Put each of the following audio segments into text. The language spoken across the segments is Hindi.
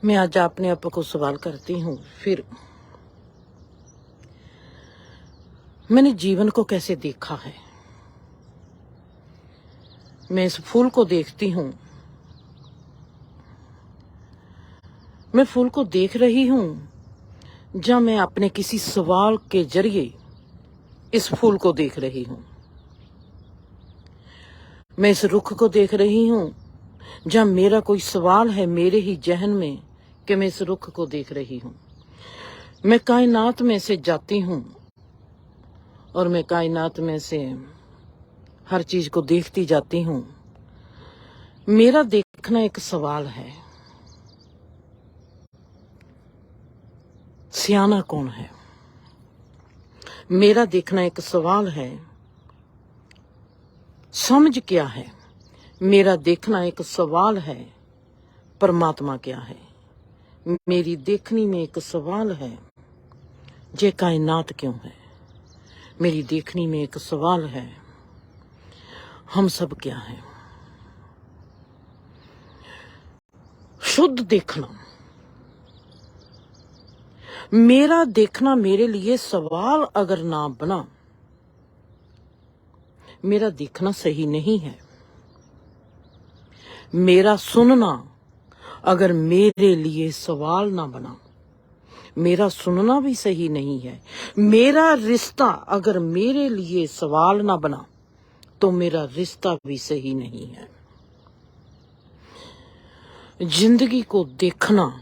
मैं आज अपने आप को सवाल करती हूँ, फिर मैंने जीवन को कैसे देखा है। मैं इस फूल को देखती हूँ, मैं फूल को देख रही हूँ जहाँ मैं अपने किसी सवाल के जरिए इस फूल को देख रही हूँ। मैं इस रुख को देख रही हूँ जहाँ मेरा कोई सवाल है मेरे ही जहन में कि मैं इस रुख को देख रही हूँ। मैं कायनात में से जाती हूँ और मैं कायनात में से हर चीज को देखती जाती हूँ। मेरा देखना एक सवाल है, सियाना कौन है। मेरा देखना एक सवाल है, समझ क्या है। मेरा देखना एक सवाल है, परमात्मा क्या है। मेरी देखनी में एक सवाल है, ये कायनात क्यों है। मेरी देखनी में एक सवाल है, हम सब क्या हैं। शुद्ध देखना, मेरा देखना मेरे लिए सवाल अगर ना बना, मेरा देखना सही नहीं है। मेरा सुनना अगर मेरे लिए सवाल ना बना, मेरा सुनना भी सही नहीं है। मेरा रिश्ता अगर मेरे लिए सवाल ना बना, तो मेरा रिश्ता भी सही नहीं है। जिंदगी को देखना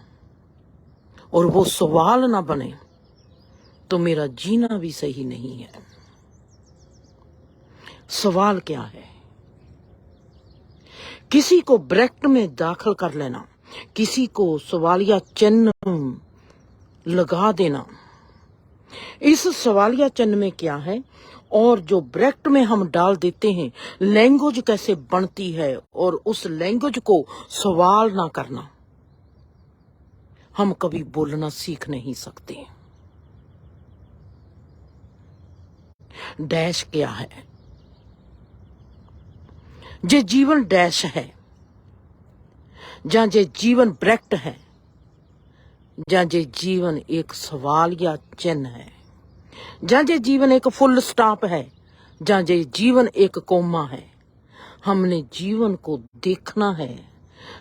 और वो सवाल ना बने, तो मेरा जीना भी सही नहीं है। सवाल क्या है। किसी को ब्रैकेट में दाखिल कर लेना, किसी को सवालिया चिन्ह लगा देना। इस सवालिया चिन्ह में क्या है और जो ब्रैकेट में हम डाल देते हैं, लैंग्वेज कैसे बनती है और उस लैंग्वेज को सवाल ना करना, हम कभी बोलना सीख नहीं सकते। डैश क्या है। जे जीवन डैश है, जहां जे जीवन ब्रैकेट है, जहां जे जीवन एक सवाल या चिन्ह है, जहां जे जीवन एक फुल स्टॉप है, जहां जे जीवन एक कोमा है। हमने जीवन को देखना है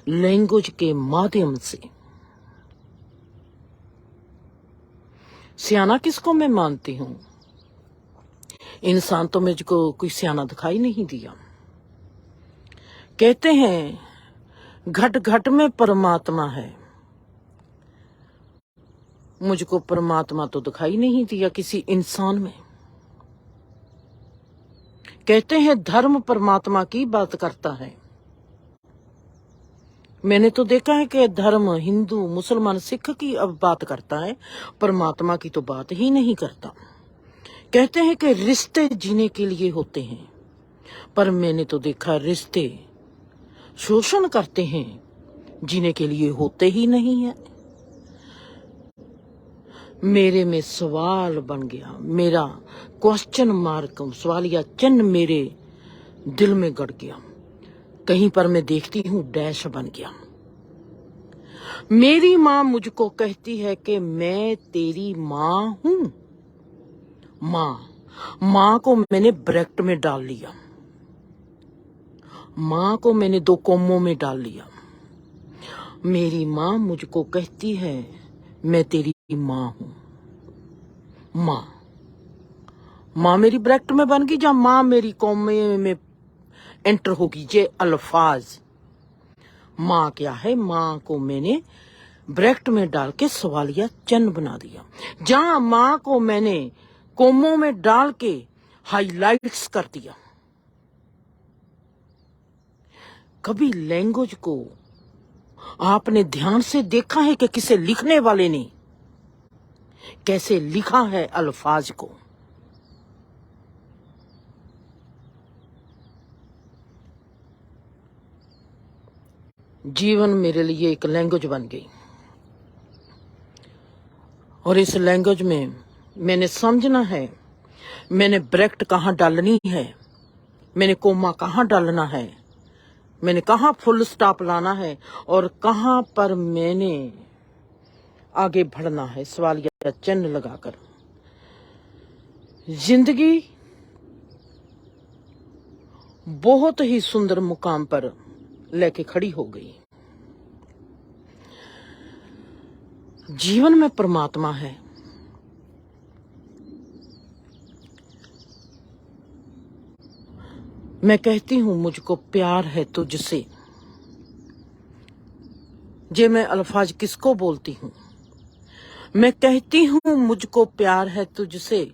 लैंग्वेज के माध्यम से। सियाना किसको मैं मानती हूं। इंसान तो मुझको कोई सियाना दिखाई नहीं दिया। कहते हैं घट घट में परमात्मा है, मुझको परमात्मा तो दिखाई नहीं दिया किसी इंसान में। कहते हैं धर्म परमात्मा की बात करता है, मैंने तो देखा है कि धर्म हिंदू मुसलमान सिख की अब बात करता है, परमात्मा की तो बात ही नहीं करता। कहते हैं कि रिश्ते जीने के लिए होते हैं, पर मैंने तो देखा रिश्ते शोषण करते हैं, जीने के लिए होते ही नहीं है। मेरे में सवाल बन गया, मेरा क्वेश्चन मार्क सवालिया चिन्ह मेरे दिल में गड़ गया। कहीं पर मैं देखती हूँ डैश बन गया। मेरी माँ मुझको कहती है कि मैं तेरी माँ हूं। माँ को मैंने ब्रैकेट में डाल लिया, माँ को मैंने दो कोमों में डाल लिया। मेरी माँ मुझको कहती है मैं तेरी माँ हूं। माँ मेरी ब्रैकेट में बन गई, जहां माँ मेरी कोमे में एंटर होगी। ये अल्फाज माँ क्या है, माँ को मैंने ब्रैकेट में डाल के सवालिया चिन्ह बना दिया। जहां माँ को मैंने कोमों में डाल के हाईलाइट्स कर दिया। कभी लैंग्वेज को आपने ध्यान से देखा है कि किसे लिखने वाले ने कैसे लिखा है अल्फाज को। जीवन मेरे लिए एक लैंग्वेज बन गई और इस लैंग्वेज में मैंने समझना है, मैंने ब्रैकेट कहाँ डालनी है, मैंने कोमा कहाँ डालना है, मैंने कहाँ फुल स्टॉप लाना है और कहाँ पर मैंने आगे बढ़ना है, सवालिया चिन्ह लगाकर। जिंदगी बहुत ही सुंदर मुकाम पर लेके खड़ी हो गई। जीवन में परमात्मा है। मैं कहती हूं मुझको प्यार है तुझसे। जे मैं अल्फाज किसको बोलती हूं? मैं कहती हूं मुझको प्यार है तुझसे।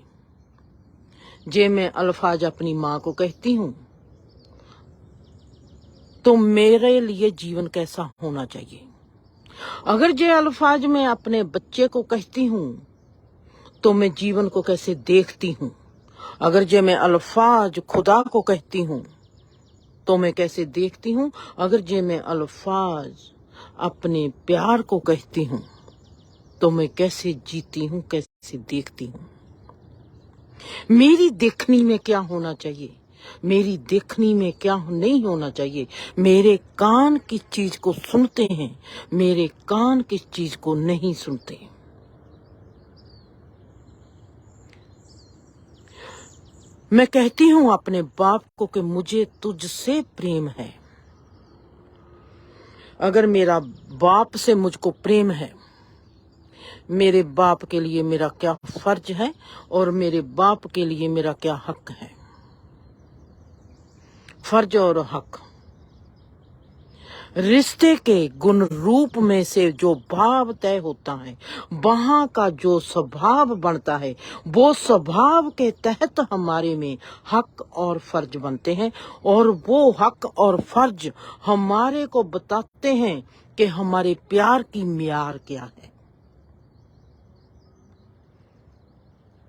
जे मैं अल्फाज अपनी माँ को कहती हूं तो मेरे लिए जीवन कैसा होना चाहिए। अगर जे अल्फाज मैं अपने बच्चे को कहती हूं तो मैं जीवन को कैसे देखती हूं। अगर जे मैं अल्फाज खुदा को कहती हूं तो मैं कैसे देखती हूं। अगर जे मैं अल्फाज अपने प्यार को कहती हूं तो मैं कैसे जीती हूं, कैसे देखती हूं। मेरी देखनी में क्या होना चाहिए, मेरी देखनी में क्या नहीं होना चाहिए। मेरे कान किस चीज को सुनते हैं, मेरे कान किस चीज को नहीं सुनते। मैं कहती हूं अपने बाप को कि मुझे तुझसे प्रेम है। अगर मेरा बाप से मुझको प्रेम है, मेरे बाप के लिए मेरा क्या फर्ज है और मेरे बाप के लिए मेरा क्या हक है। फर्ज और हक रिश्ते के गुण रूप में से जो भाव तय होता है, वहां का जो स्वभाव बनता है, वो स्वभाव के तहत हमारे में हक और फर्ज बनते हैं। और वो हक और फर्ज हमारे को बताते हैं कि हमारे प्यार की मियार क्या है।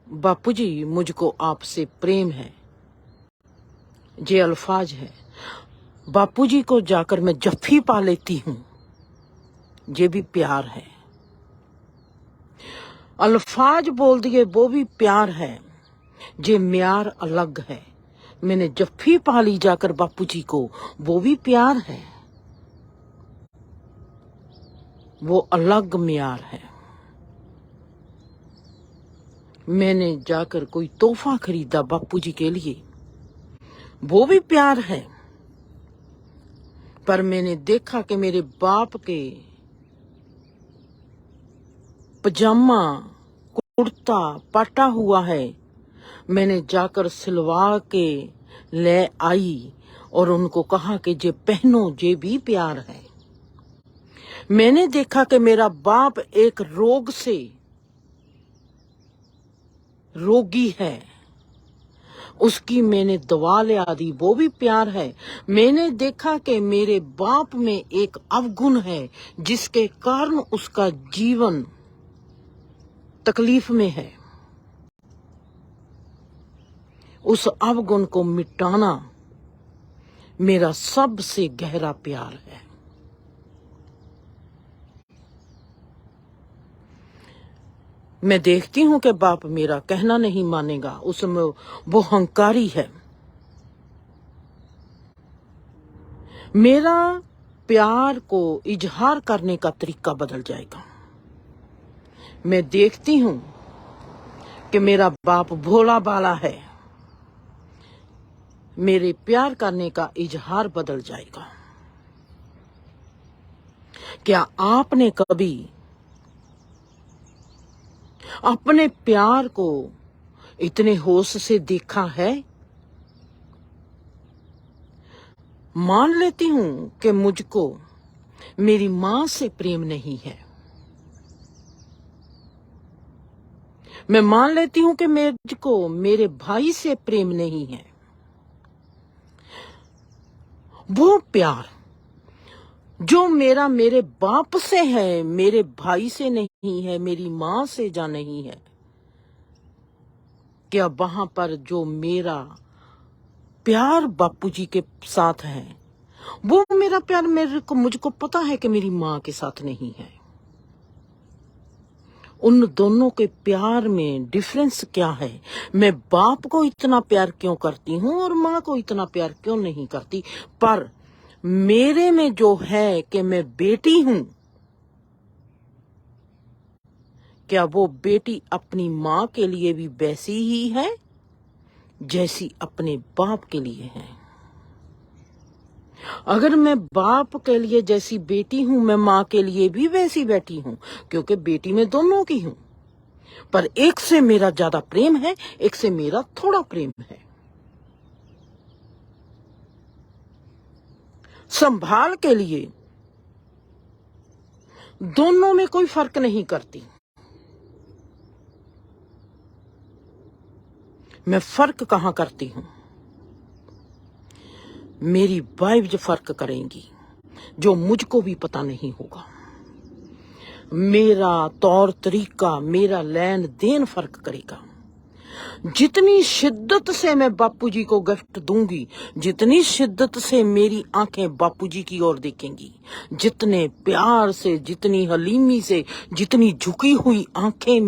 बापूजी मुझको आपसे प्रेम है, ये अल्फाज है। बापूजी को जाकर मैं जफ्फी पा लेती हूं, ये भी प्यार है। अल्फाज बोल दिए वो भी प्यार है, ये म्यार अलग है। मैंने जफ्फी पा ली जाकर बापूजी को, वो भी प्यार है, वो अलग म्यार है। मैंने जाकर कोई तोहफा खरीदा बापूजी के लिए, वो भी प्यार है। पर मैंने देखा कि मेरे बाप के पजामा कुर्ता पाटा हुआ है, मैंने जाकर सिलवा के ले आई और उनको कहा कि जे पहनो, जे भी प्यार है। मैंने देखा कि मेरा बाप एक रोग से रोगी है, उसकी मैंने दवा ले दी, वो भी प्यार है। मैंने देखा कि मेरे बाप में एक अवगुण है जिसके कारण उसका जीवन तकलीफ में है, उस अवगुण को मिटाना मेरा सबसे गहरा प्यार है। मैं देखती हूं कि बाप मेरा कहना नहीं मानेगा, उसमें वो हंकारी है। मेरा प्यार को इजहार करने का तरीका बदल जाएगा। मैं देखती हूं कि मेरा बाप भोला भाला है, मेरे प्यार करने का इजहार बदल जाएगा। क्या आपने कभी अपने प्यार को इतने होश से देखा है? मान लेती हूं कि मुझको मेरी मां से प्रेम नहीं है। मैं मान लेती हूं कि मुझको मेरे भाई से प्रेम नहीं है। वो प्यार जो मेरा मेरे बाप से है, मेरे भाई से नहीं है, मेरी मां से जा नहीं है। क्या वहां पर जो मेरा प्यार बापूजी के साथ है, वो मेरा प्यार मुझको पता है कि मेरी मां के साथ नहीं है। उन दोनों के प्यार में डिफरेंस क्या है? मैं बाप को इतना प्यार क्यों करती हूँ और माँ को इतना प्यार क्यों नहीं करती? पर मेरे में जो है कि मैं बेटी हूं, क्या वो बेटी अपनी माँ के लिए भी वैसी ही है जैसी अपने बाप के लिए है? अगर मैं बाप के लिए जैसी बेटी हूं, मैं माँ के लिए भी वैसी बेटी हूं, क्योंकि बेटी में दोनों की हूं। पर एक से मेरा ज्यादा प्रेम है, एक से मेरा थोड़ा प्रेम है। संभाल के लिए दोनों में कोई फर्क नहीं करती। मैं फर्क कहां करती हूं? मेरी वाइफ जो फर्क करेंगी, जो मुझको भी पता नहीं होगा। मेरा तौर तरीका, मेरा लेन देन फर्क करेगा। जितनी शिद्दत से मैं बापूजी को गिफ्ट दूंगी, जितनी शिद्दत से मेरी आंखें बापूजी की ओर देखेंगी, जितने प्यार से, जितनी हलीमी से, जितनी झुकी हुई आंखें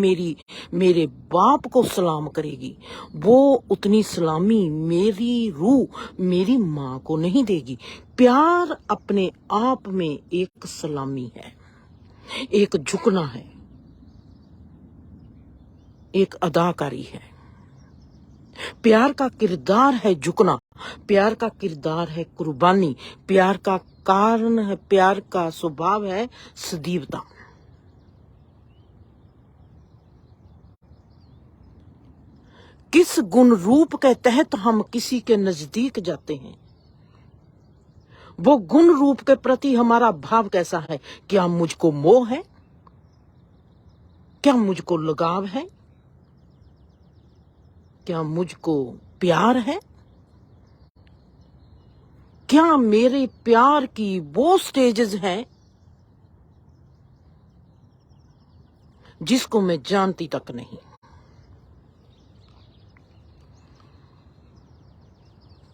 मेरे बाप को सलाम करेगी, वो उतनी सलामी मेरी रूह मेरी माँ को नहीं देगी। प्यार अपने आप में एक सलामी है, एक झुकना है, एक अदाकारी है। प्यार का किरदार है झुकना, प्यार का किरदार है कुर्बानी, प्यार का कारण है, प्यार का स्वभाव है सजीवता। किस गुण रूप के तहत हम किसी के नजदीक जाते हैं, वो गुण रूप के प्रति हमारा भाव कैसा है? क्या मुझको मोह है? क्या मुझको लगाव है? क्या मुझको प्यार है? क्या मेरे प्यार की वो स्टेजेस हैं जिसको मैं जानती तक नहीं?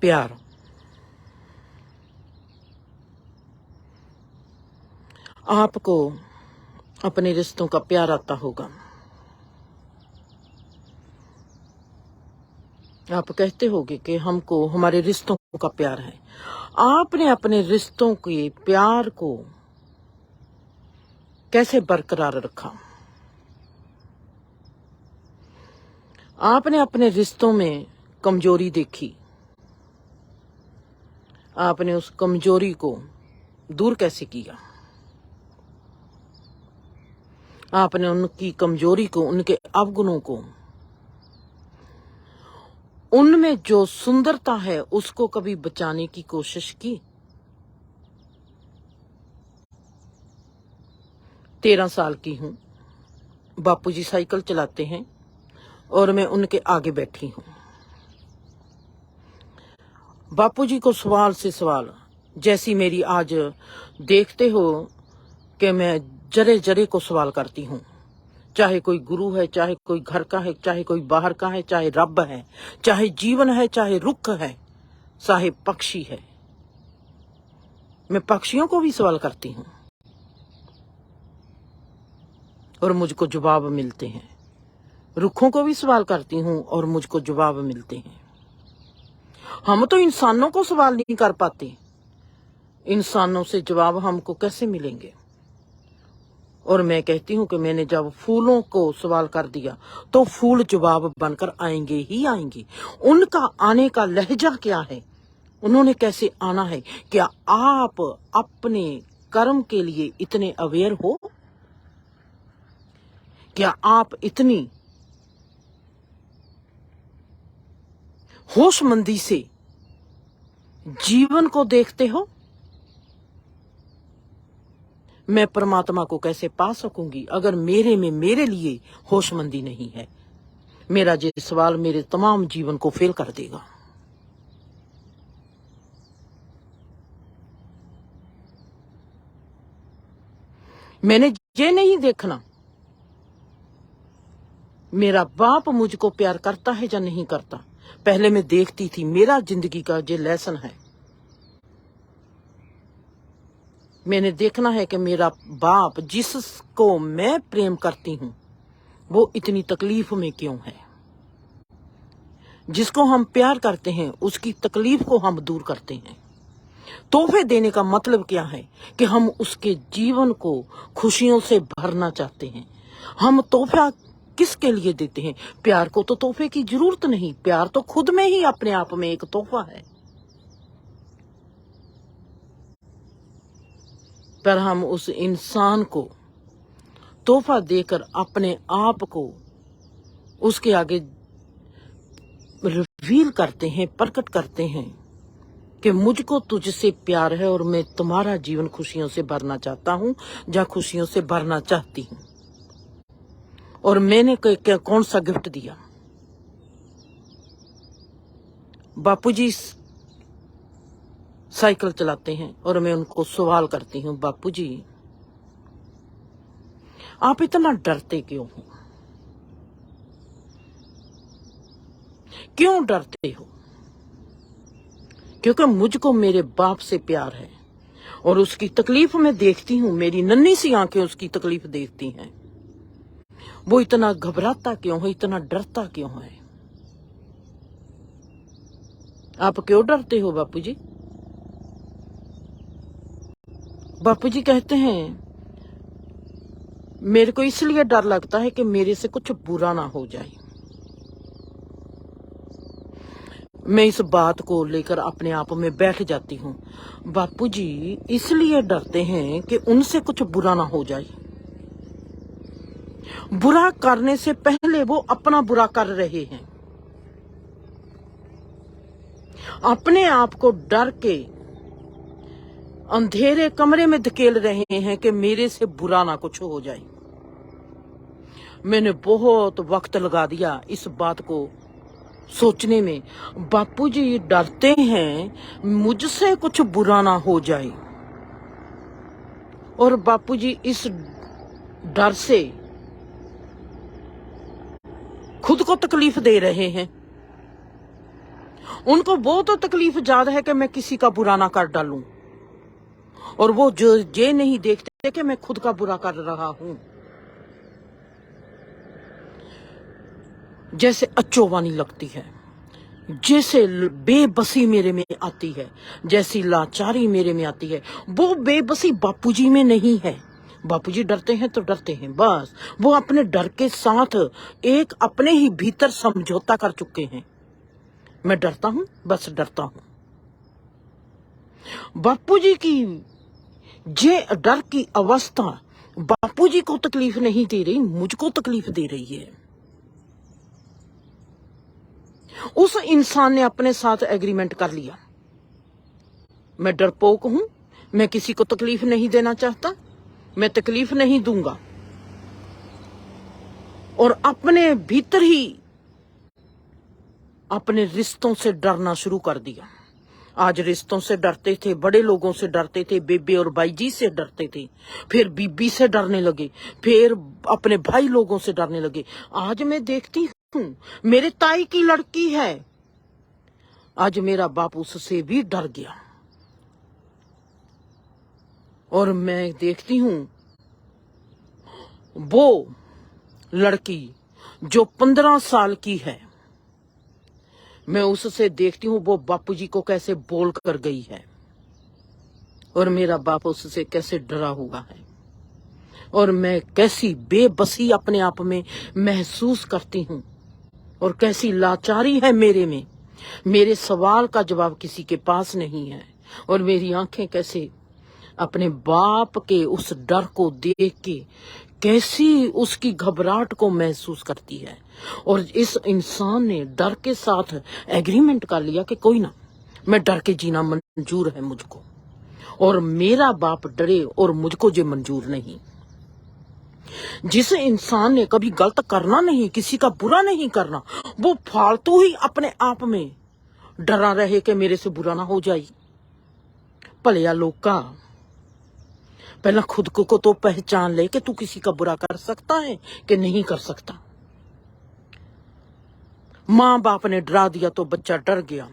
प्यार आपको अपने रिश्तों का प्यार आता होगा। आप कहते होगे कि हमको हमारे रिश्तों का प्यार है। आपने अपने रिश्तों के प्यार को कैसे बरकरार रखा? आपने अपने रिश्तों में कमजोरी देखी, आपने उस कमजोरी को दूर कैसे किया? आपने उनकी कमजोरी को, उनके अवगुणों को, उनमें जो सुंदरता है उसको कभी बचाने की कोशिश की? 13 साल की हूं, बापूजी साइकिल चलाते हैं और मैं उनके आगे बैठी हूं। बापूजी को सवाल से सवाल, जैसी मेरी आज देखते हो कि मैं जरे जरे को सवाल करती हूं, चाहे कोई गुरु है, चाहे कोई घर का है, चाहे कोई बाहर का है, चाहे रब है, चाहे जीवन है, चाहे रुख है, चाहे पक्षी है। मैं पक्षियों को भी सवाल करती हूं और मुझको जवाब मिलते हैं। रुखों को भी सवाल करती हूं और मुझको जवाब मिलते हैं। हम तो इंसानों को सवाल नहीं कर पाते, इंसानों से जवाब हमको कैसे मिलेंगे? और मैं कहती हूं कि मैंने जब फूलों को सवाल कर दिया तो फूल जवाब बनकर आएंगे ही आएंगे। उनका आने का लहजा क्या है? उन्होंने कैसे आना है? क्या आप अपने कर्म के लिए इतने अवेयर हो? क्या आप इतनी होशमंदी से जीवन को देखते हो? मैं परमात्मा को कैसे पा सकूंगी अगर मेरे में मेरे लिए होशमंदी नहीं है? मेरा ये सवाल मेरे तमाम जीवन को फेल कर देगा। मैंने ये नहीं देखना मेरा बाप मुझको प्यार करता है या नहीं करता। पहले मैं देखती थी, मेरा जिंदगी का ये लेसन है। मैंने देखना है कि मेरा बाप जिसको मैं प्रेम करती हूं वो इतनी तकलीफ में क्यों है। जिसको हम प्यार करते हैं उसकी तकलीफ को हम दूर करते हैं। तोहफे देने का मतलब क्या है कि हम उसके जीवन को खुशियों से भरना चाहते हैं। हम तोहफा किसके लिए देते हैं? प्यार को तो तोहफे की जरूरत नहीं, प्यार तो खुद में ही अपने आप में एक तोहफा है। पर हम उस इंसान को तोहफा देकर अपने आप को उसके आगे रिवील करते हैं, प्रकट करते हैं कि मुझको तुझसे प्यार है और मैं तुम्हारा जीवन खुशियों से भरना चाहता हूं या खुशियों से भरना चाहती हूं। और मैंने कौन सा गिफ्ट दिया? बापूजी साइकिल चलाते हैं और मैं उनको सवाल करती हूँ, बापूजी आप इतना डरते क्यों हो? क्यों डरते हो? क्योंकि मुझको मेरे बाप से प्यार है और उसकी तकलीफ मैं देखती हूँ, मेरी नन्ही सी आंखें उसकी तकलीफ देखती हैं। वो इतना घबराता क्यों है, इतना डरता क्यों है? आप क्यों डरते हो बापूजी? बापूजी कहते हैं मेरे को इसलिए डर लगता है कि मेरे से कुछ बुरा ना हो जाए। मैं इस बात को लेकर अपने आप में बैठ जाती हूँ। बापूजी इसलिए डरते हैं कि उनसे कुछ बुरा ना हो जाए। बुरा करने से पहले वो अपना बुरा कर रहे हैं। अपने आप को डर के अंधेरे कमरे में धकेल रहे हैं कि मेरे से बुरा ना कुछ हो जाए। मैंने बहुत वक्त लगा दिया इस बात को सोचने में। बापूजी डरते हैं मुझसे कुछ बुरा ना हो जाए और बापूजी इस डर से खुद को तकलीफ दे रहे हैं। उनको बहुत तकलीफ ज्यादा है कि मैं किसी का बुरा ना कर डालूं और वो जो ये नहीं देखते कि मैं खुद का बुरा कर रहा हूं। जैसे अचोवानी लगती है, जैसे बेबसी मेरे में आती है, जैसी लाचारी मेरे में आती है, वो बेबसी बापूजी में नहीं है। बापूजी डरते हैं तो डरते हैं बस। वो अपने डर के साथ एक अपने ही भीतर समझौता कर चुके हैं। मैं डरता हूं, बस डरता हूं। बापूजी की ये डर की अवस्था बापूजी को तकलीफ नहीं दे रही, मुझको तकलीफ दे रही है। उस इंसान ने अपने साथ एग्रीमेंट कर लिया, मैं डरपोक हूं, मैं किसी को तकलीफ नहीं देना चाहता, मैं तकलीफ नहीं दूंगा। और अपने भीतर ही अपने रिश्तों से डरना शुरू कर दिया। आज रिश्तों से डरते थे, बड़े लोगों से डरते थे, बेबे और भाई जी से डरते थे, फिर बीबी से डरने लगे, फिर अपने भाई लोगों से डरने लगे। आज मैं देखती हूँ मेरे ताई की लड़की है, आज मेरा बाप उससे भी डर गया। और मैं देखती हूँ वो लड़की जो 15 साल की है, मैं उससे देखती हूँ वो बापूजी को कैसे बोल कर गई है और मेरा बाप उससे कैसे डरा हुआ है। और मैं कैसी बेबसी अपने आप में महसूस करती हूँ और कैसी लाचारी है मेरे में। मेरे सवाल का जवाब किसी के पास नहीं है और मेरी आंखें कैसे अपने बाप के उस डर को देख के कैसी उसकी घबराहट को महसूस करती है। और इस इंसान ने डर के साथ एग्रीमेंट कर लिया कि कोई ना, मैं डर के जीना मंजूर है मुझको, और मेरा बाप डरे और मुझको ये मंजूर नहीं। जिस इंसान ने कभी गलत करना नहीं, किसी का बुरा नहीं करना, वो फालतू ही अपने आप में डरा रहे कि मेरे से बुरा ना हो जाए। भलिया लोका, पहला खुद को तो पहचान ले कि तू किसी का बुरा कर सकता है कि नहीं कर सकता। माँ बाप ने डरा दिया तो बच्चा डर गया,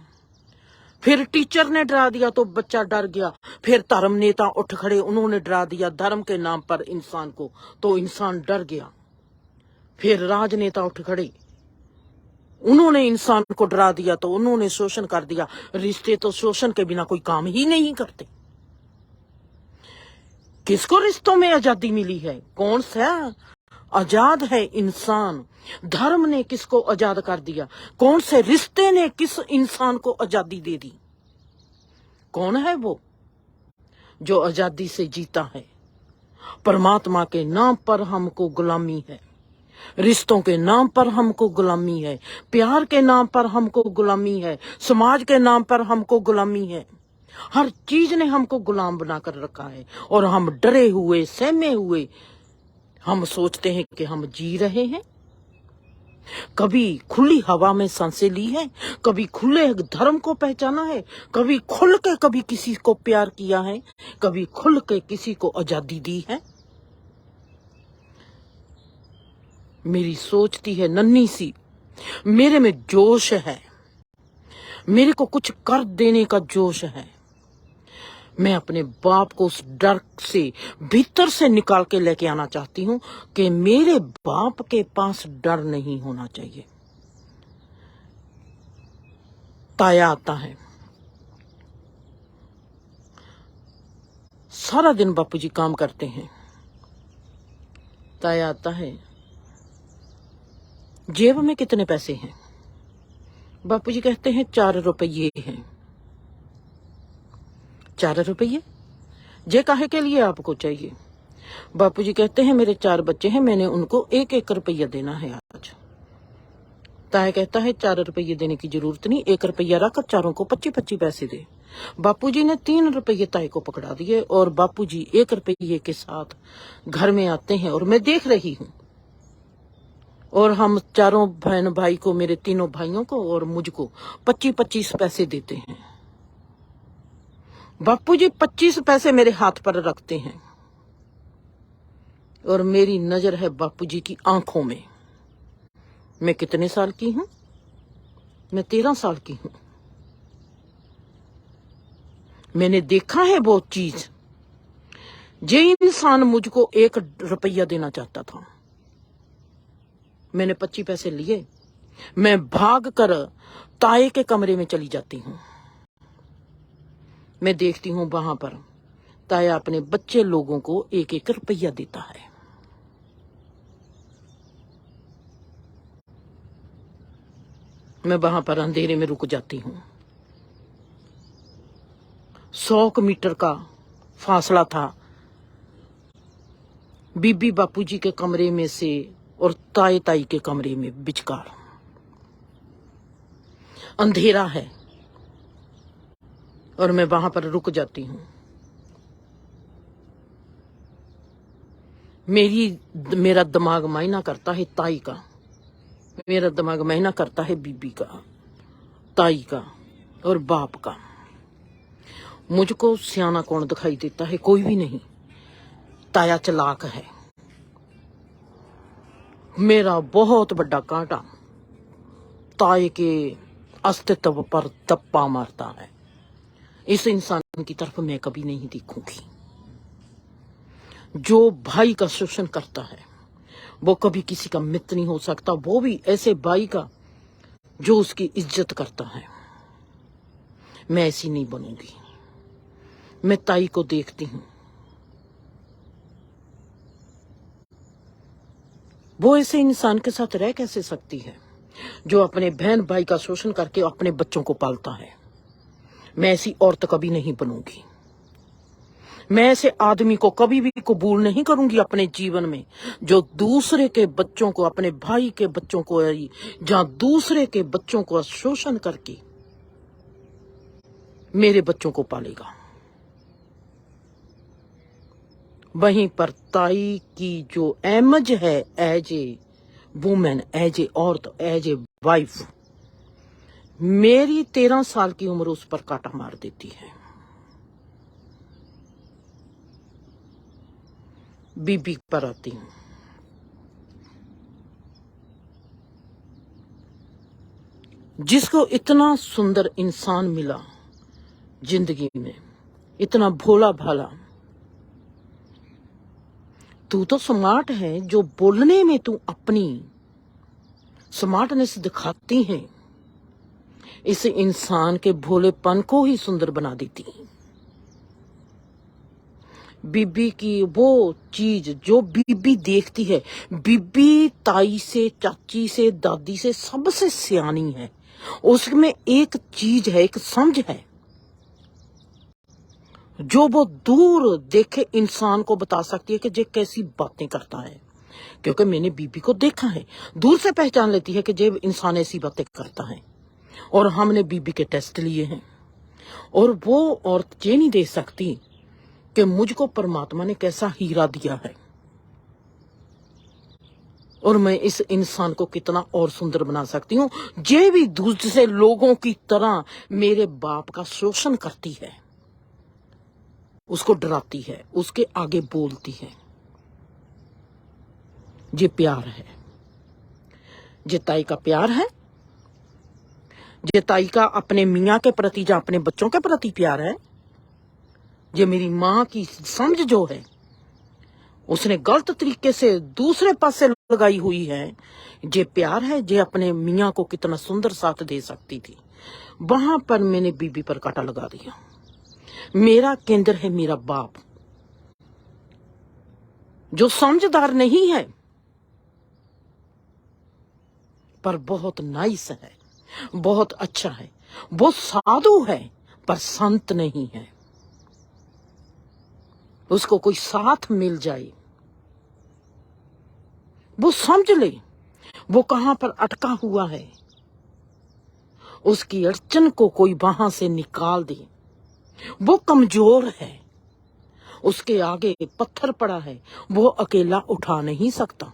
फिर टीचर ने डरा दिया तो बच्चा डर गया, फिर धर्म नेता उठ खड़े, उन्होंने डरा दिया धर्म के नाम पर इंसान को तो इंसान डर गया, फिर राजनेता उठ खड़े, उन्होंने इंसान को डरा दिया तो उन्होंने शोषण कर दिया। रिश्ते तो शोषण के बिना कोई काम ही नहीं करते। किसको रिश्तों में आजादी मिली है? कौन सा आजाद है इंसान। धर्म ने किसको आजाद कर दिया? कौन से रिश्ते ने किस इंसान को आजादी दे दी? कौन है वो जो आजादी से जीता है? परमात्मा के नाम पर हमको गुलामी है, रिश्तों के नाम पर हमको गुलामी है, प्यार के नाम पर हमको गुलामी है, समाज के नाम पर हमको गुलामी है। हर चीज ने हमको गुलाम बनाकर रखा है और हम डरे हुए, सहमे हुए, हम सोचते हैं कि हम जी रहे हैं। कभी खुली हवा में सांसें ली है, कभी खुले धर्म को पहचाना है, कभी खुल के कभी किसी को प्यार किया है, कभी खुल के किसी को आजादी दी है। मेरी सोच थी है नन्ही सी, मेरे में जोश है, मेरे को कुछ कर देने का जोश है। मैं अपने बाप को उस डर से भीतर से निकाल के लेके आना चाहती हूं कि मेरे बाप के पास डर नहीं होना चाहिए। ताया आता है, सारा दिन बापूजी काम करते हैं। ताया आता है, जेब में कितने पैसे हैं? बापूजी कहते हैं 4 रुपये हैं। 4 रुपये? जे काहे के लिए आपको चाहिए? बापूजी कहते हैं मेरे 4 बच्चे हैं, मैंने उनको 1-1 रुपया देना है आज। ताया कहता है 4 रुपये देने की जरूरत नहीं, 1 रुपया रख, चारों को 25-25 पैसे दे। बापूजी ने 3 रुपये ताए को पकड़ा दिए और बापूजी 1 रुपये के साथ घर में आते हैं और मैं देख रही हूं। और हम चारों बहन भाई को, मेरे तीनों भाइयों को और मुझको 25-25 पैसे देते हैं। बापूजी 25 पैसे मेरे हाथ पर रखते हैं और मेरी नजर है बापूजी की आंखों में। मैं कितने साल की हूं? मैं 13 साल की हूं। मैंने देखा है वो चीज। जे इंसान मुझको 1 रुपया देना चाहता था, मैंने 25 पैसे लिए, मैं भाग कर ताए के कमरे में चली जाती हूं। मैं देखती हूं वहां पर ताया अपने बच्चे लोगों को 1-1 रुपया देता है। मैं वहां पर अंधेरे में रुक जाती हूं। 100 मीटर का फासला था बीबी बापूजी के कमरे में से और ताए ताई के कमरे में बिचकार। अंधेरा है और मैं वहां पर रुक जाती हूं। मेरा दिमाग मायना करता है ताई का, मेरा दिमाग मायना करता है बीबी का, ताई का और बाप का। मुझको सियाना कौन दिखाई देता है? कोई भी नहीं। ताया चालाक है। मेरा बहुत बड़ा कांटा ताए के अस्तित्व पर दप्पा मारता है। इस इंसान की तरफ मैं कभी नहीं देखूंगी। जो भाई का शोषण करता है वो कभी किसी का मित्र नहीं हो सकता, वो भी ऐसे भाई का जो उसकी इज्जत करता है। मैं ऐसी नहीं बनूंगी। मैं ताई को देखती हूं, वो ऐसे इंसान के साथ रह कैसे सकती है जो अपने बहन भाई का शोषण करके अपने बच्चों को पालता है। मैं ऐसी औरत कभी नहीं बनूंगी। मैं ऐसे आदमी को कभी भी कबूल नहीं करूंगी अपने जीवन में जो दूसरे के बच्चों को, अपने भाई के बच्चों को, जहां दूसरे के बच्चों को शोषण करके मेरे बच्चों को पालेगा। वहीं पर ताई की जो एमज है as a woman, as a औरत, एज ए वाइफ, मेरी 13 साल की उम्र उस पर कांटा मार देती है। बीबी पर आती हूं। जिसको इतना सुंदर इंसान मिला जिंदगी में, इतना भोला भाला, तू तो स्मार्ट है, जो बोलने में तू अपनी स्मार्टनेस दिखाती है, इस इंसान के भोलेपन को ही सुंदर बना देती। बीबी की वो चीज जो बीबी देखती है, बीबी ताई से, चाची से, दादी से सबसे सियानी है। उसमें एक चीज है, एक समझ है जो वो दूर देखे इंसान को बता सकती है कि ये कैसी बातें करता है। क्योंकि मैंने बीबी को देखा है, दूर से पहचान लेती है कि ये इंसान ऐसी बातें करता है। और हमने बीबी के टेस्ट लिए हैं, और वो औरत ये नहीं दे सकती कि मुझको परमात्मा ने कैसा हीरा दिया है और मैं इस इंसान को कितना और सुंदर बना सकती हूँ। ये भी दूसरे लोगों की तरह मेरे बाप का शोषण करती है, उसको डराती है, उसके आगे बोलती है। ये प्यार है, ये ताई का प्यार है, ये ताई का अपने मियाँ के प्रति या अपने बच्चों के प्रति प्यार है। ये मेरी माँ की समझ जो है, उसने गलत तरीके से दूसरे पास से लगाई हुई है। ये प्यार है, ये अपने मियाँ को कितना सुंदर साथ दे सकती थी। वहां पर मैंने बीबी पर कांटा लगा दिया। मेरा केंद्र है मेरा बाप, जो समझदार नहीं है पर बहुत नाइस है, बहुत अच्छा है। वो साधु है पर संत नहीं है। उसको कोई साथ मिल जाए, वो समझ ले वो कहां पर अटका हुआ है, उसकी अड़चन को कोई वहां से निकाल दे। वो कमजोर है, उसके आगे पत्थर पड़ा है, वो अकेला उठा नहीं सकता।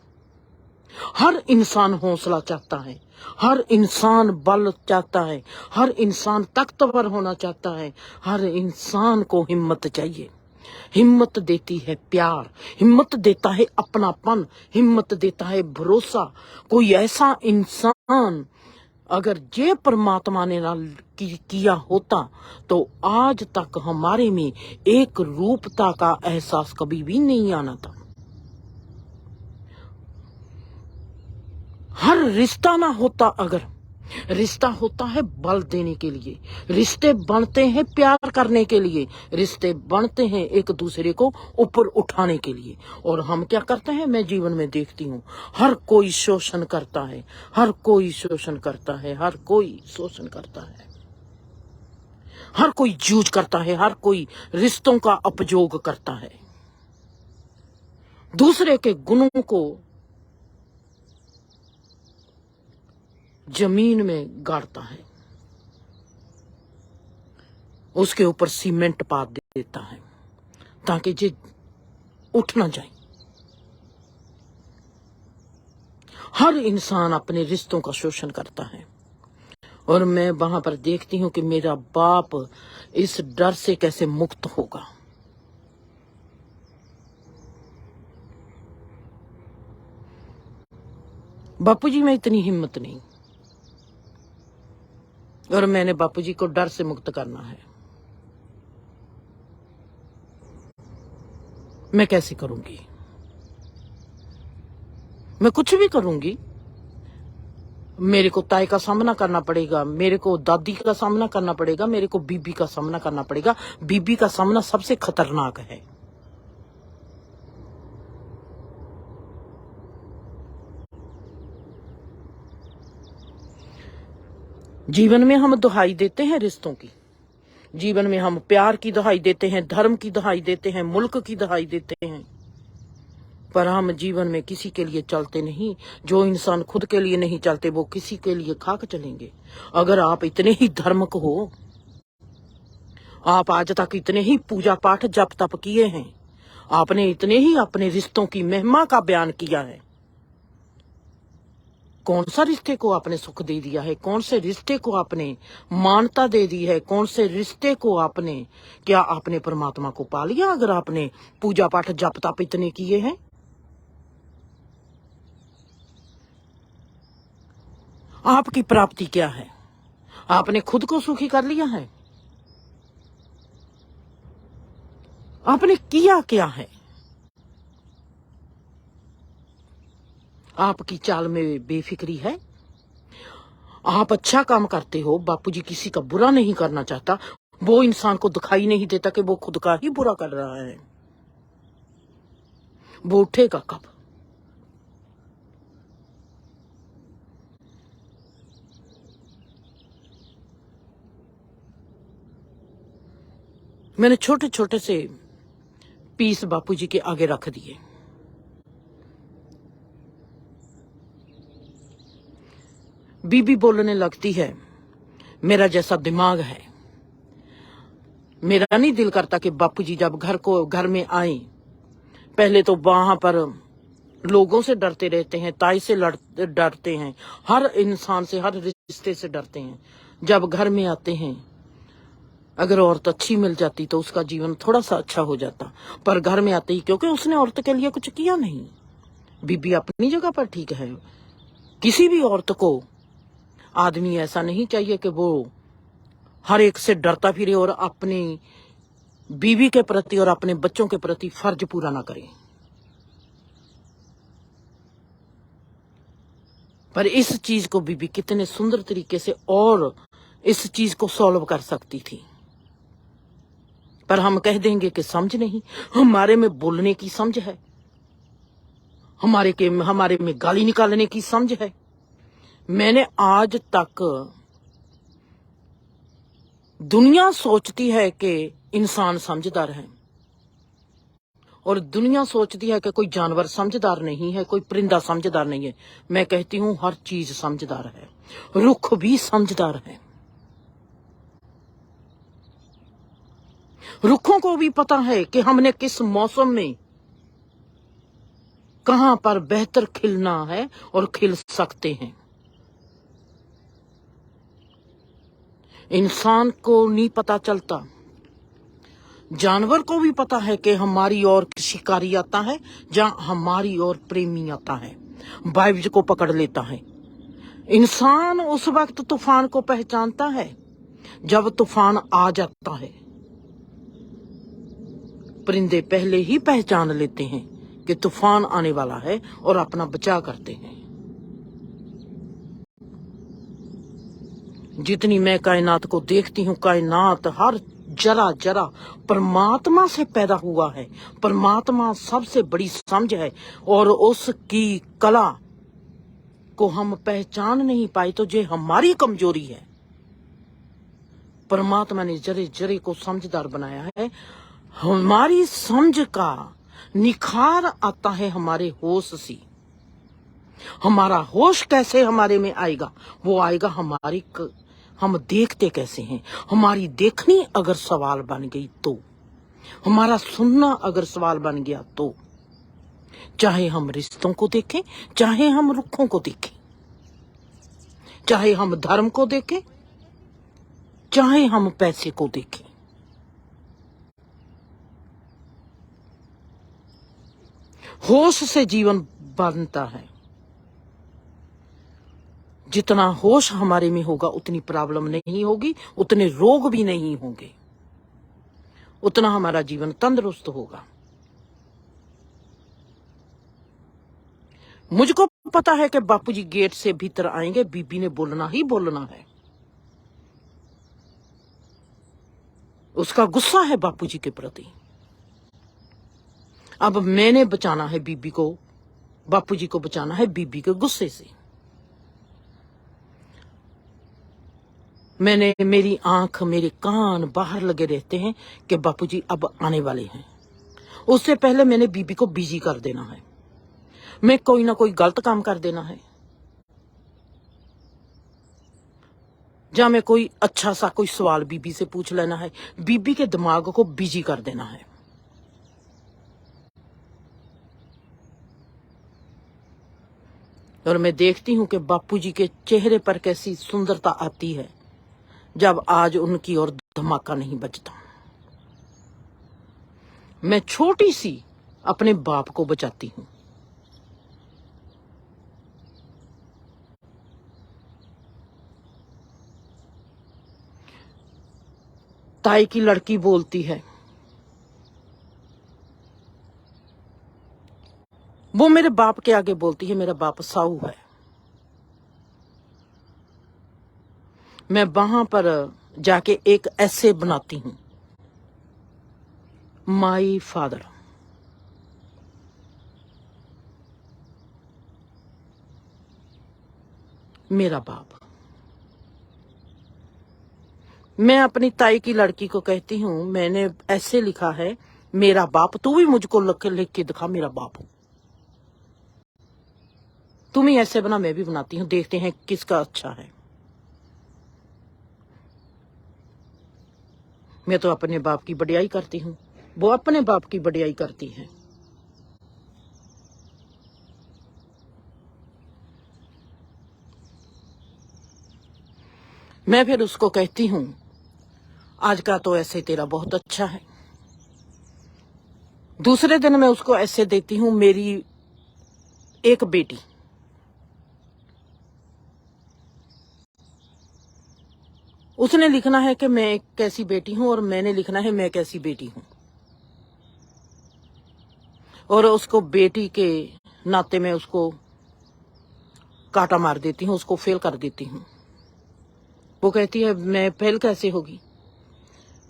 हर इंसान हौसला चाहता है, हर इंसान बल चाहता है, हर इंसान ताकतवर होना चाहता है, हर इंसान को हिम्मत चाहिए। हिम्मत देती है प्यार, हिम्मत देता है अपनापन, हिम्मत देता है भरोसा। कोई ऐसा इंसान अगर ये परमात्मा ने ना किया होता तो आज तक हमारे में एक रूपता का एहसास कभी भी नहीं आना था। हर रिश्ता ना होता, अगर रिश्ता होता है बल देने के लिए, रिश्ते बनते हैं प्यार करने के लिए, रिश्ते बनते हैं एक दूसरे को ऊपर उठाने के लिए। और हम क्या करते हैं, मैं जीवन में देखती हूँ, हर कोई शोषण करता है, हर कोई शोषण करता है, हर कोई शोषण करता है, हर कोई जूझ करता है, हर कोई रिश्तों का उपयोग करता है, दूसरे के गुणों को जमीन में गाड़ता है, उसके ऊपर सीमेंट पा देता है ताकि ये उठ ना जाए। हर इंसान अपने रिश्तों का शोषण करता है। और मैं वहां पर देखती हूं कि मेरा बाप इस डर से कैसे मुक्त होगा। बापूजी में इतनी हिम्मत नहीं, और मैंने बापूजी को डर से मुक्त करना है। मैं कैसे करूंगी? मैं कुछ भी करूंगी, मेरे को ताई का सामना करना पड़ेगा, मेरे को दादी का सामना करना पड़ेगा, मेरे को बीबी का सामना करना पड़ेगा। बीबी का सामना सबसे खतरनाक है। जीवन में हम दुहाई देते हैं रिश्तों की, जीवन में हम प्यार की दुहाई देते हैं, धर्म की दुहाई देते हैं, मुल्क की दुहाई देते हैं, पर हम जीवन में किसी के लिए चलते नहीं। जो इंसान खुद के लिए नहीं चलते वो किसी के लिए खाक चलेंगे। अगर आप इतने ही धार्मिक हो, आप आज तक इतने ही पूजा पाठ जप तप किए हैं, आपने इतने ही अपने रिश्तों की महिमा का बयान किया है, कौन सा रिश्ते को आपने सुख दे दिया है, कौन से रिश्ते को आपने मान्यता दे दी है, कौन से रिश्ते को आपने, क्या आपने परमात्मा को पा लिया अगर आपने पूजा पाठ जप तप इतने किए हैं? आपकी प्राप्ति क्या है? आपने खुद को सुखी कर लिया है? आपने किया क्या है? आपकी चाल में बेफिक्री है। आप अच्छा काम करते हो, बापूजी किसी का बुरा नहीं करना चाहता, वो इंसान को दिखाई नहीं देता कि वो खुद का ही बुरा कर रहा है। वो उठेगा कब? मैंने छोटे छोटे से पीस बापूजी के आगे रख दिए। बीबी बोलने लगती है, मेरा जैसा दिमाग है, मेरा नहीं दिल करता कि बापूजी जब घर में आए, पहले तो वहां पर लोगों से डरते रहते हैं, ताई से डरते हैं, हर इंसान से, हर रिश्ते से डरते हैं। जब घर में आते हैं, अगर औरत अच्छी मिल जाती तो उसका जीवन थोड़ा सा अच्छा हो जाता, पर घर में आते ही, क्योंकि उसने औरत के लिए कुछ किया नहीं। बीबी अपनी जगह पर ठीक है। किसी भी औरत को आदमी ऐसा नहीं चाहिए कि वो हर एक से डरता फिरे और अपनी बीवी के प्रति और अपने बच्चों के प्रति फर्ज पूरा ना करे। पर इस चीज को बीबी कितने सुंदर तरीके से और इस चीज को सॉल्व कर सकती थी, पर हम कह देंगे कि समझ नहीं। हमारे में बोलने की समझ है, हमारे में गाली निकालने की समझ है। मैंने आज तक, दुनिया सोचती है कि इंसान समझदार है और दुनिया सोचती है कि कोई जानवर समझदार नहीं है, कोई परिंदा समझदार नहीं है। मैं कहती हूं हर चीज समझदार है, रुख भी समझदार है। रुखों को भी पता है कि हमने किस मौसम में कहां पर बेहतर खिलना है और खिल सकते हैं। इंसान को नहीं पता चलता, जानवर को भी पता है कि हमारी ओर शिकारी आता है, जहां हमारी ओर प्रेमी आता है, वाइब्स को पकड़ लेता है। इंसान उस वक्त तूफान को पहचानता है जब तूफान आ जाता है। परिंदे पहले ही पहचान लेते हैं कि तूफान आने वाला है और अपना बचाव करते हैं। जितनी मैं कायनात को देखती हूँ, कायनात हर जरा जरा परमात्मा से पैदा हुआ है। परमात्मा सबसे बड़ी समझ है और उसकी कला को हम पहचान नहीं पाए तो ये हमारी कमजोरी है। परमात्मा ने जरे जरे को समझदार बनाया है। हमारी समझ का निखार आता है हमारे होश से। हमारा होश कैसे हमारे में आएगा? वो आएगा हम देखते कैसे हैं। हमारी देखनी अगर सवाल बन गई तो, हमारा सुनना अगर सवाल बन गया तो, चाहे हम रिश्तों को देखें, चाहे हम रुखों को देखें, चाहे हम धर्म को देखें, चाहे हम पैसे को देखें, होश से जीवन बनता है। जितना होश हमारे में होगा उतनी प्रॉब्लम नहीं होगी, उतने रोग भी नहीं होंगे, उतना हमारा जीवन तंदुरुस्त होगा। मुझको पता है कि बापूजी गेट से भीतर आएंगे, बीबी ने बोलना ही बोलना है। उसका गुस्सा है बापूजी के प्रति। अब मैंने बचाना है बीबी को, बापूजी को बचाना है बीबी के गुस्से से। मेरी आंख, मेरे कान बाहर लगे रहते हैं कि बापूजी अब आने वाले हैं। उससे पहले मैंने बीबी को बिजी कर देना है, मैं कोई ना कोई गलत काम कर देना है, जहां मैं कोई अच्छा सा कोई सवाल बीबी से पूछ लेना है, बीबी के दिमाग को बिजी कर देना है। और मैं देखती हूं कि बापूजी के चेहरे पर कैसी सुंदरता आती है जब आज उनकी ओर धमाका नहीं बजता। मैं छोटी सी अपने बाप को बचाती हूं। ताई की लड़की बोलती है, वो मेरे बाप के आगे बोलती है मेरा बाप साहू है। मैं वहां पर जाके एक ऐसे बनाती हूं, माई फादर। मेरा बाप। मैं अपनी ताई की लड़की को कहती हूँ, मैंने ऐसे लिखा है मेरा बाप, तू भी मुझको लिख के दिखा मेरा बाप। तुम ही ऐसे बना, मैं भी बनाती हूँ, देखते हैं किसका अच्छा है। मैं तो अपने बाप की बढ़ियाई करती हूँ, वो अपने बाप की बढ़ियाई करती हैं। मैं फिर उसको कहती हूँ आज का तो ऐसे तेरा बहुत अच्छा है। दूसरे दिन मैं उसको ऐसे देती हूँ मेरी एक बेटी। उसने लिखना है कि मैं एक कैसी बेटी हूं और मैंने लिखना है मैं कैसी बेटी हूं। और उसको बेटी के नाते में उसको काटा मार देती हूँ, उसको फेल कर देती हूँ। वो कहती है मैं फेल कैसे होगी।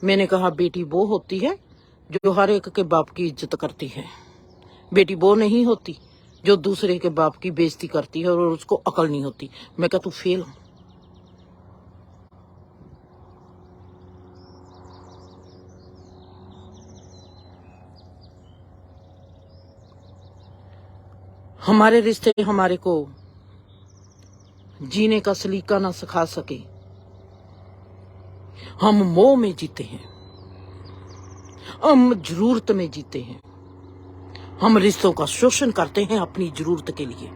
मैंने कहा बेटी वो होती है जो हर एक के बाप की इज्जत करती है। बेटी वो नहीं होती जो दूसरे के बाप की बेइज्जती करती है और उसको अकल नहीं होती। मैं कहा तू फेल हो। हमारे रिश्ते हमारे को जीने का सलीका ना सिखा सके। हम मोह में जीते हैं, हम जरूरत में जीते हैं, हम रिश्तों का शोषण करते हैं अपनी जरूरत के लिए।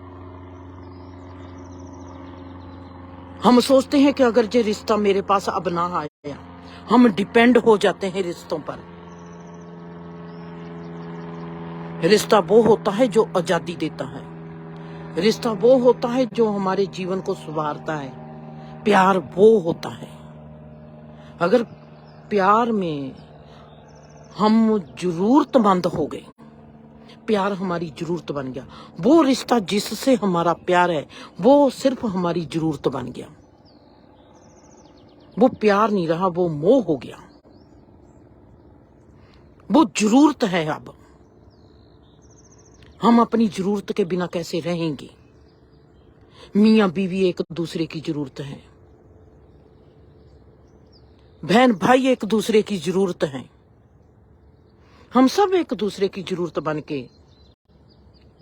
हम सोचते हैं कि अगर ये रिश्ता मेरे पास अब ना आया, हम डिपेंड हो जाते हैं रिश्तों पर। रिश्ता वो होता है जो आजादी देता है, रिश्ता वो होता है जो हमारे जीवन को सुधारता है। प्यार वो होता है, अगर प्यार में हम जरूरतमंद हो गए, प्यार हमारी जरूरत बन गया, वो रिश्ता जिससे हमारा प्यार है वो सिर्फ हमारी जरूरत बन गया। वो प्यार नहीं रहा, वो मोह हो गया, वो जरूरत है। अब हम अपनी जरूरत के बिना कैसे रहेंगे। मियां बीवी एक दूसरे की जरूरत है, बहन भाई एक दूसरे की जरूरत है। हम सब एक दूसरे की जरूरत बन के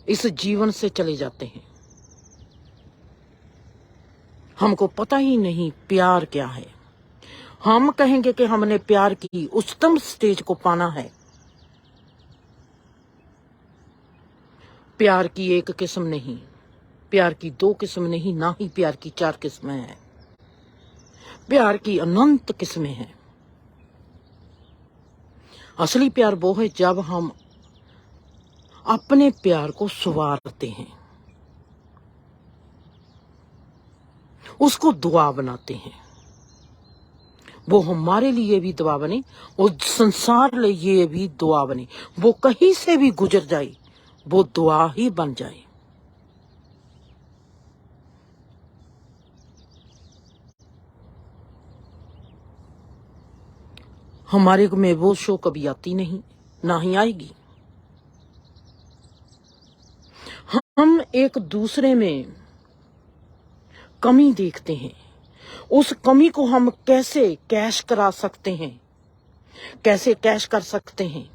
इस जीवन से चले जाते हैं। हमको पता ही नहीं प्यार क्या है। हम कहेंगे कि हमने प्यार की उच्चतम स्टेज को पाना है। प्यार की एक किस्म नहीं, प्यार की दो किस्म नहीं, ना ही प्यार की 4 किस्में हैं। प्यार की अनंत किस्में हैं। असली प्यार वो है जब हम अपने प्यार को संवारते हैं, उसको दुआ बनाते हैं। वो हमारे लिए भी दुआ बने और संसार के लिए भी दुआ बने। वो कहीं से भी गुजर जाए, वो दुआ ही बन जाए। हमारे में वो शो कभी आती नहीं, ना ही आएगी। हम एक दूसरे में कमी देखते हैं, उस कमी को हम कैसे कैश करा सकते हैं, कैसे कैश कर सकते हैं।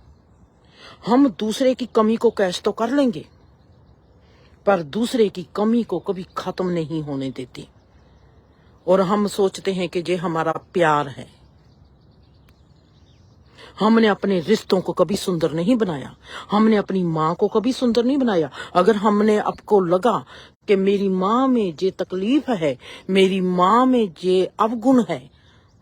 हम दूसरे की कमी को कैश तो कर लेंगे, पर दूसरे की कमी को कभी खत्म नहीं होने देते। और हम सोचते हैं कि ये हमारा प्यार है। हमने अपने रिश्तों को कभी सुंदर नहीं बनाया, हमने अपनी माँ को कभी सुंदर नहीं बनाया। अगर हमने आपको लगा कि मेरी माँ में ये तकलीफ है, मेरी माँ में ये अवगुण है,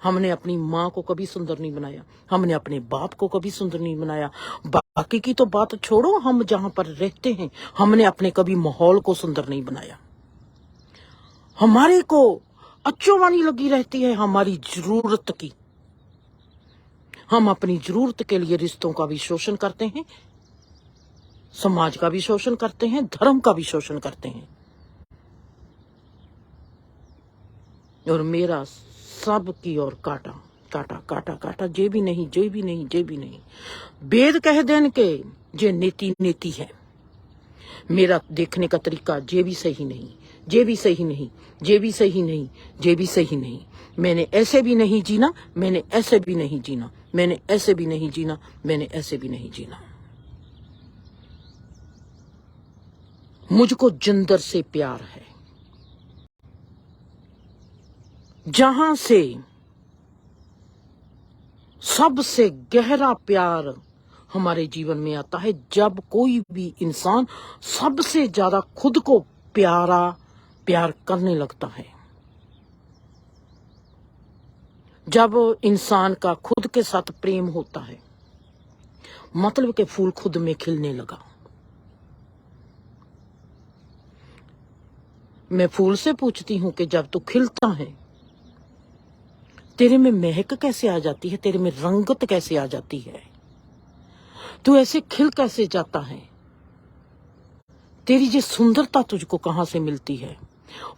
हमने अपनी माँ को कभी सुंदर नहीं बनाया, हमने अपने बाप को कभी सुंदर नहीं बनाया। बाकी की तो बात छोड़ो, हम जहां पर रहते हैं हमने अपने कभी माहौल को सुंदर नहीं बनाया। हमारे को अच्छोवानी लगी रहती है हमारी जरूरत की। हम अपनी जरूरत के लिए रिश्तों का भी शोषण करते हैं, समाज का भी शोषण करते हैं, धर्म का भी शोषण करते हैं। और मेरा सब की ओर काटा काटा काटा काटा, जे भी नहीं जे भी नहीं जे भी नहीं। वेद कह देन के जे नीति नीति है, मेरा देखने का तरीका जे भी सही नहीं, ये भी सही नहीं, ये भी सही नहीं, ये भी सही नहीं। मैंने ऐसे भी नहीं जीना, मैंने ऐसे भी नहीं जीना, मैंने ऐसे भी नहीं जीना, मैंने ऐसे भी नहीं जीना। मुझको जिंदर से प्यार है, जहां से सबसे गहरा प्यार हमारे जीवन में आता है, जब कोई भी इंसान सबसे ज्यादा खुद को प्यार करने लगता है। जब इंसान का खुद के साथ प्रेम होता है, मतलब के फूल खुद में खिलने लगा। मैं फूल से पूछती हूं कि जब तू खिलता है, तेरे में महक कैसे आ जाती है, तेरे में रंगत कैसे आ जाती है, तू ऐसे खिल कैसे जाता है, तेरी ये सुंदरता तुझको कहां से मिलती है।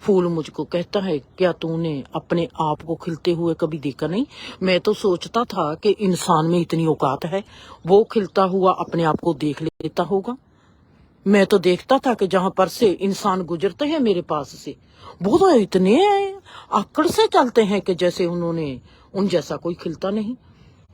फूल मुझको कहता है, क्या तूने अपने आप को खिलते हुए कभी देखा नहीं? मैं तो सोचता था कि इंसान में इतनी औकात है, वो खिलता हुआ अपने आप को देख लेता होगा। मैं तो देखता था कि जहां पर से इंसान गुजरते हैं मेरे पास से, वो तो इतने आकड़ से चलते हैं कि जैसे उन जैसा कोई खिलता नहीं।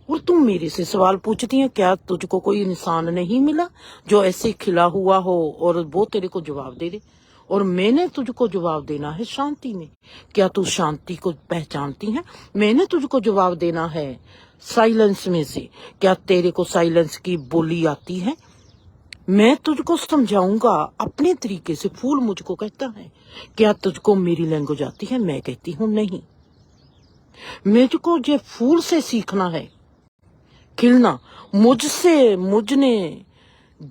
और तुम मेरे से सवाल पूछती है, क्या तुझको कोई इंसान नहीं मिला जो ऐसे खिला हुआ हो और वो तेरे को जवाब दे दे? और मैंने तुझको जवाब देना है शांति में। क्या तू शांति को पहचानती है? मैंने तुझको जवाब देना है साइलेंस में से। क्या तेरे को साइलेंस की बोली आती है? मैं तुझको समझाऊंगा अपने तरीके से। फूल मुझको कहता है, क्या तुझको मेरी लैंग्वेज आती है? मैं कहती हूँ नहीं। मुझको ये फूल से सीखना है खिलना। मुझने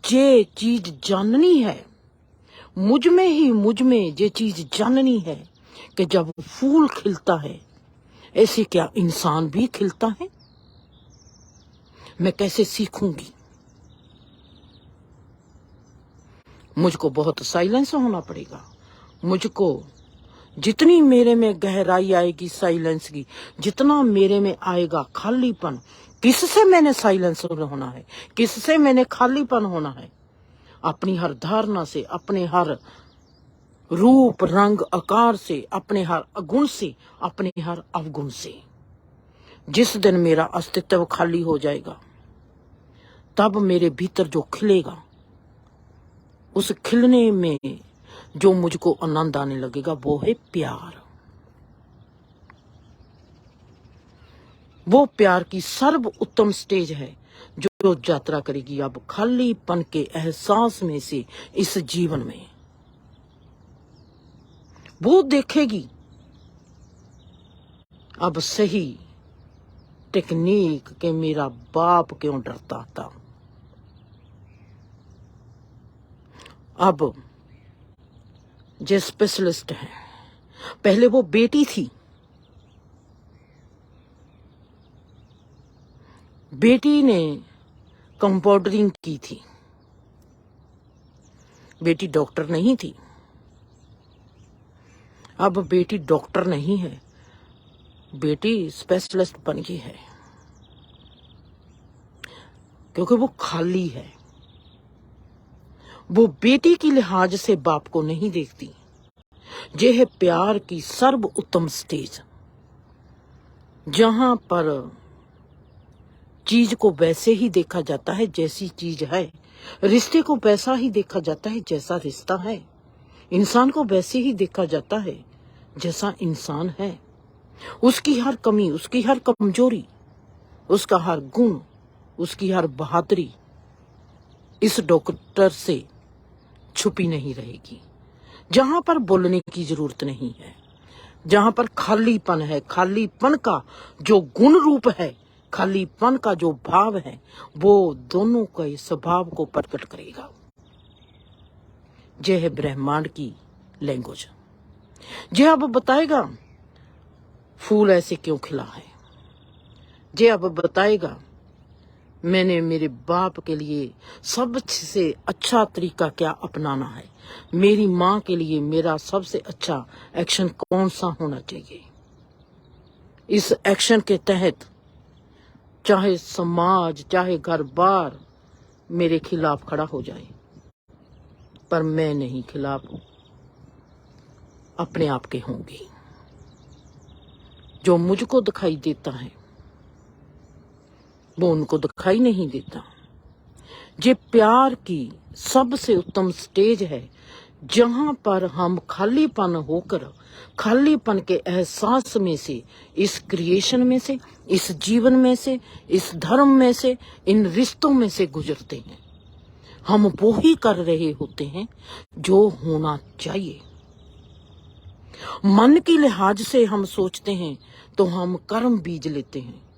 ये चीज जाननी है, मुझ में ये चीज जाननी है कि जब फूल खिलता है, ऐसे क्या इंसान भी खिलता है? मैं कैसे सीखूंगी? मुझको बहुत साइलेंस होना पड़ेगा। मुझको जितनी मेरे में गहराई आएगी साइलेंस की, जितना मेरे में आएगा खालीपन। किससे मैंने साइलेंस होना है? किससे मैंने खालीपन होना है? अपनी हर धारणा से, अपने हर रूप रंग आकार से, अपने हर अगुण से, अपने हर अवगुण से। जिस दिन मेरा अस्तित्व खाली हो जाएगा, तब मेरे भीतर जो खिलेगा, उस खिलने में जो मुझको आनंद आने लगेगा, वो है प्यार। वो प्यार की सर्व उत्तम स्टेज है जो यात्रा करेगी अब खालीपन के एहसास में से इस जीवन में। वो देखेगी अब सही टेक्निक के मेरा बाप क्यों डरता था। अब जो स्पेशलिस्ट है, पहले वो बेटी थी, बेटी ने कंपाउंडरिंग की थी, बेटी डॉक्टर नहीं थी। अब बेटी डॉक्टर नहीं है, बेटी स्पेशलिस्ट बन गई है, क्योंकि वो खाली है। वो बेटी की लिहाज से बाप को नहीं देखती। ये है प्यार की सर्व उत्तम स्टेज, जहां पर चीज को वैसे ही देखा जाता है जैसी चीज है, रिश्ते को वैसा ही देखा जाता है जैसा रिश्ता है, इंसान को वैसे ही देखा जाता है जैसा इंसान है। उसकी हर कमी, उसकी हर कमजोरी, उसका हर गुण, उसकी हर बहादुरी इस डॉक्टर से छुपी नहीं रहेगी। जहां पर बोलने की जरूरत नहीं है, जहां पर खालीपन है, खालीपन का जो गुण रूप है, खालीपन का जो भाव है, वो दोनों के स्वभाव को प्रकट करेगा। यह है ब्रह्मांड की लैंग्वेज। यह अब बताएगा फूल ऐसे क्यों खिला है। यह अब बताएगा मैंने मेरे बाप के लिए सबसे अच्छा तरीका क्या अपनाना है, मेरी माँ के लिए मेरा सबसे अच्छा एक्शन कौन सा होना चाहिए। इस एक्शन के तहत चाहे समाज, चाहे घर बार मेरे खिलाफ खड़ा हो जाए, पर मैं नहीं खिलाफ हूं। अपने आप के होंगे। जो मुझको दिखाई देता है वो उनको दिखाई नहीं देता। ये प्यार की सबसे उत्तम स्टेज है जहां पर हम खालीपन होकर, खालीपन के एहसास में से, इस क्रिएशन में से, इस जीवन में से, इस धर्म में से, इन रिश्तों में से गुजरते हैं। हम वो ही कर रहे होते हैं जो होना चाहिए। मन की लिहाज से हम सोचते हैं तो हम कर्म बीज लेते हैं।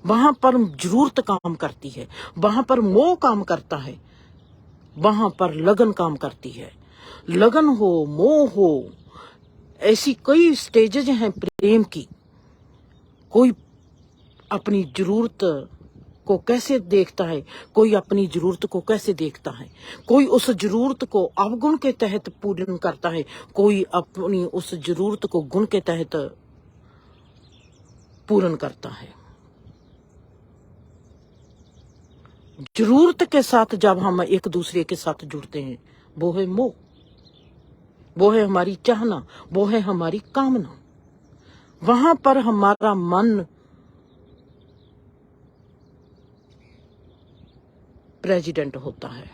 वहां पर जरूरत काम करती है, वहां पर मोह काम करता है, वहां पर लगन काम करती है। लगन हो, मोह हो, ऐसी कई स्टेजेज हैं प्रेम की। कोई अपनी जरूरत को कैसे देखता है, कोई अपनी जरूरत को कैसे देखता है, कोई उस जरूरत को अवगुण के तहत पूर्ण करता है, कोई अपनी उस जरूरत को गुण के तहत पूर्ण करता है। जरूरत के साथ जब हम एक दूसरे के साथ जुड़ते हैं वो है मोह, वो है हमारी चाहना, वो है हमारी कामना। वहां पर हमारा मन प्रेसिडेंट होता है।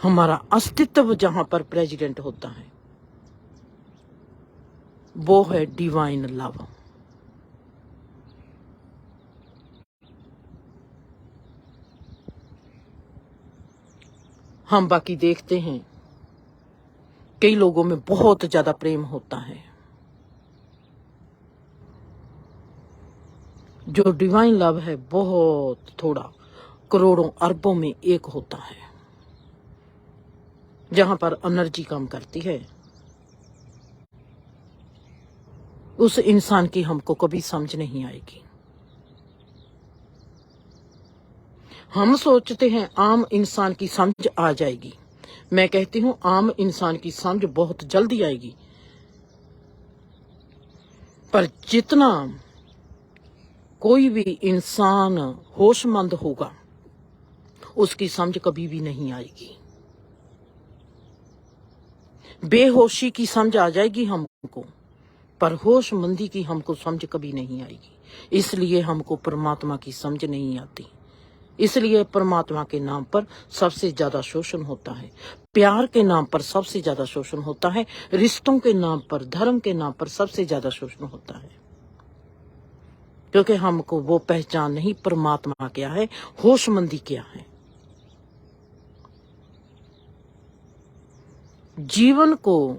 हमारा अस्तित्व जहां पर प्रेसिडेंट होता है वो है डिवाइन लव। हम बाकी देखते हैं कई लोगों में बहुत ज्यादा प्रेम होता है। जो डिवाइन लव है बहुत थोड़ा, करोड़ों अरबों में एक होता है। जहां पर एनर्जी काम करती है उस इंसान की हमको कभी समझ नहीं आएगी। हम सोचते हैं आम इंसान की समझ आ जाएगी। मैं कहती हूं आम इंसान की समझ बहुत जल्दी आएगी, पर जितना कोई भी इंसान होशमंद होगा उसकी समझ कभी भी नहीं आएगी। बेहोशी की समझ आ जाएगी हमको, पर होशमंदी की हमको समझ कभी नहीं आएगी। इसलिए हमको परमात्मा की समझ नहीं आती। इसलिए परमात्मा के नाम पर सबसे ज्यादा शोषण होता है, प्यार के नाम पर सबसे ज्यादा शोषण होता है, रिश्तों के नाम पर, धर्म के नाम पर सबसे ज्यादा शोषण होता है। क्योंकि हमको वो पहचान नहीं परमात्मा क्या है, होशमंदी क्या है। जीवन को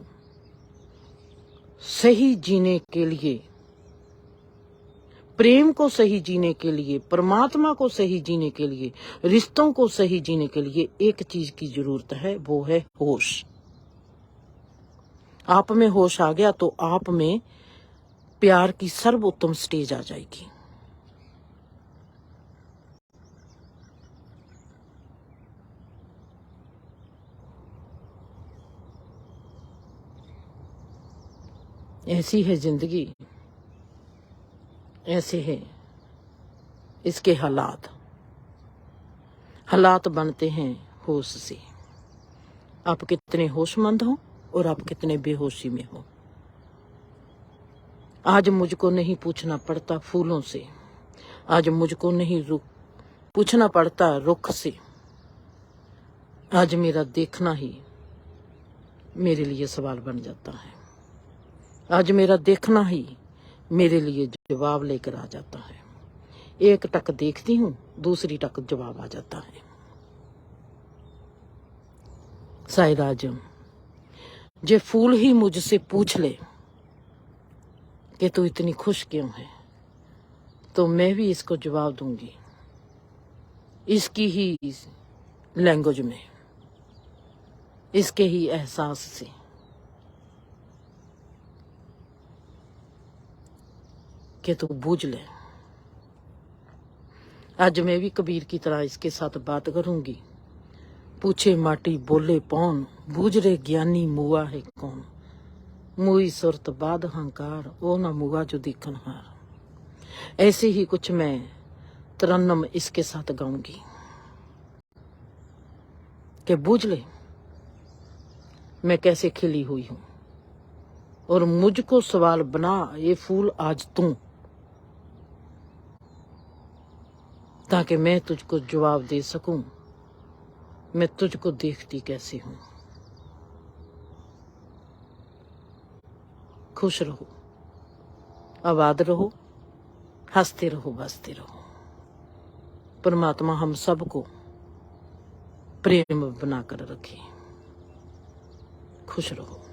सही जीने के लिए, प्रेम को सही जीने के लिए, परमात्मा को सही जीने के लिए, रिश्तों को सही जीने के लिए एक चीज की जरूरत है, वो है होश। आप में होश आ गया तो आप में प्यार की सर्वोत्तम स्टेज आ जाएगी। ऐसी है जिंदगी, ऐसे है इसके हालात। हालात बनते हैं होश से। आप कितने होशमंद हो और आप कितने बेहोशी में हो। आज मुझको नहीं पूछना पड़ता फूलों से, आज मुझको नहीं पूछना पड़ता रुख से। आज मेरा देखना ही मेरे लिए सवाल बन जाता है। आज मेरा देखना ही मेरे लिए जवाब लेकर आ जाता है। एक टक देखती हूं, दूसरी टक जवाब आ जाता है। साईं राजम, जे फूल ही मुझसे पूछ ले कि तू इतनी खुश क्यों है, तो मैं भी इसको जवाब दूंगी इसकी ही लैंग्वेज में, इसके ही एहसास से। कि तू बूझ ले। आज मैं भी कबीर की तरह इसके साथ बात करूंगी। पूछे माटी बोले पौन, बूझ रे ज्ञानी मुआ है कौन। मुई सुरत बाद हंकार, ओ ना मुआ जो दिखन हार। ऐसे ही कुछ मैं तरन्नम इसके साथ गाऊंगी कि बूझ ले, मैं कैसे खिली हुई हूं, और मुझको सवाल बना ये फूल आज तू, ताकि मैं तुझको जवाब दे सकूं मैं तुझको देखती कैसी हूं। खुश रहो, आबाद रहो, हंसते रहो, बसते रहो। परमात्मा हम सबको प्रेम बनाकर रखे। खुश रहो।